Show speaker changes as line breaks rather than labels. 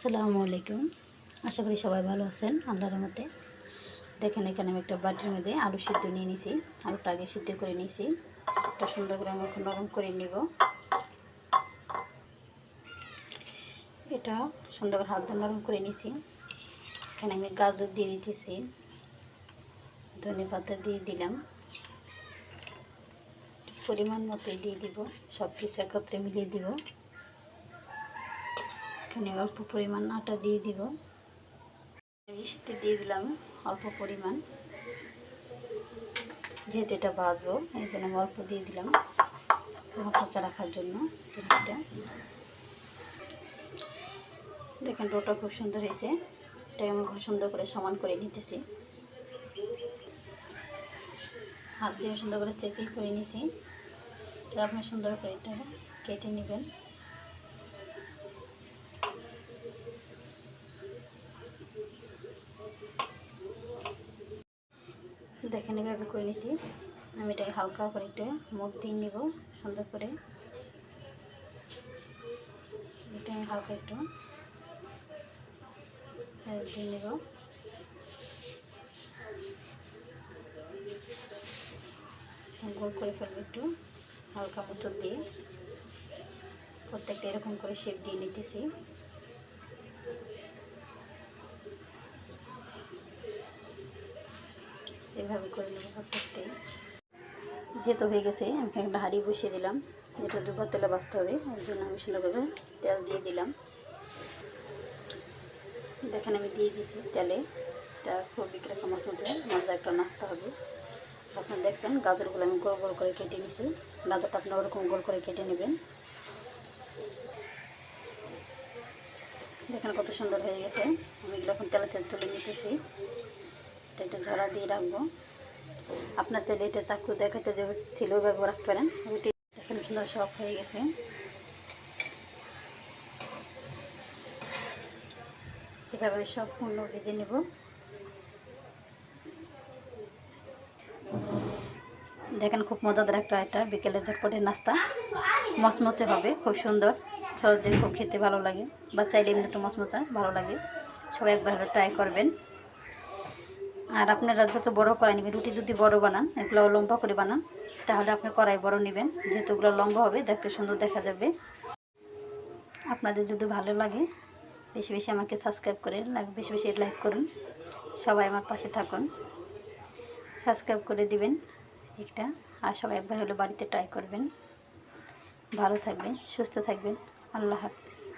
আসসালামু আলাইকুম। আশা করি সবাই ভালো আছেন আল্লাহর রহমতে। দেখেন এখানে আমি একটা বাটির মধ্যে আলু সিদ্ধ নিয়ে নিয়েছি। আলুটা আগে সিদ্ধ করে নিয়েছি। এটা সুন্দর করে আমি এখন নরম করে নিব। এটা সুন্দর করে হাত দিয়ে নরম করে নিয়েছি। এখানে আমি গাজর দিয়ে দিতেছি, ধনেপাতা দিয়ে দিলাম, পরিমাণ মতোই দিয়ে দিব, সব কিছু একত্রে মিলিয়ে দিব। এখানে অল্প পরিমাণ আটা দিয়ে দিব, মিষ্টি দিয়ে দিলাম অল্প পরিমাণ, যেহেতু এটা ভাজবো এই জন্য আমি অল্প দিয়ে দিলাম মশলা রাখার জন্য জিনিসটা। দেখেন ডোটা খুব সুন্দর হয়েছে। এটাকে আমি খুব সুন্দর করে সমান করে নিতেছি, হাত দিয়ে সুন্দর করে চেপে করে নিয়েছি। এটা আপনি সুন্দর করে এটা কেটে নেবেন। দেখেন এভাবে করে নিয়েছি। আমি এটাকে হালকা করে একটা মোড় দিয়ে নিব সুন্দর করে। এটা আমি হালকা একটু দিয়ে নেব। গোল করে ফেলবো একটু হালকা মতো দিয়ে। প্রত্যেকটা এরকম করে শেপ দিয়ে নিতেছি। এভাবে করে নেব প্রত্যেকটাই। যেহেতু হয়ে গেছে আমি একটা হাঁড়ি বসিয়ে দিলাম, যেটা দুবার তেলে ভাজতে হবে, এর জন্য আমি সুন্দর করে তেল দিয়ে দিলাম। দেখেন আমি দিয়ে দিয়েছি তেলে। এটা খুবই কিরকম মজা একটা নাস্তা হবে। আপনারা দেখছেন গাজরগুলো আমি গোল গোল করে কেটে নিয়েছি। গাজরটা আপনি ওরকম গোল করে কেটে নেবেন। দেখেন কত সুন্দর হয়ে গেছে। আমি এগুলো এখন তেলে তুলে নিতেছি। এটা একটু ঝরা দিয়ে রাখবো। আপনার চাইলে এটা চাকু দেখাতে যে ছিল ব্যবহার রাখতে পারেন। দেখেন সুন্দর সব হয়ে গেছে। এভাবে সম্পূর্ণ ভেজে নেব। দেখেন খুব মজাদার একটা বিকেলের ঝটপটের নাস্তা। মচমচে হবে, খুব সুন্দর, সহজে খুব খেতে ভালো লাগে। বা চাইলে এমনি তো মচমচা ভালো লাগে। সবাই একবার হলে ট্রাই করবেন। আর আপনারা যত বড় কড়াই নেবেন, রুটি যদি বড় বানান, এগুলো লম্বা করে বানান, তাহলে আপনি কড়াই বড় নেবেন, যেহেতু এগুলো লম্বা হবে, দেখতে সুন্দর দেখা যাবে। আপনাদের যদি ভালো লাগে বেশি বেশি আমাকে সাবস্ক্রাইব করে বেশি বেশি লাইক করুন। সবাই আমার পাশে থাকুন, সাবস্ক্রাইব করে দিবেন একটা। আর সবাই একবার হলে বাড়িতে ট্রাই করবেন। ভালো থাকবেন, সুস্থ থাকবেন। আল্লাহ হাফেজ।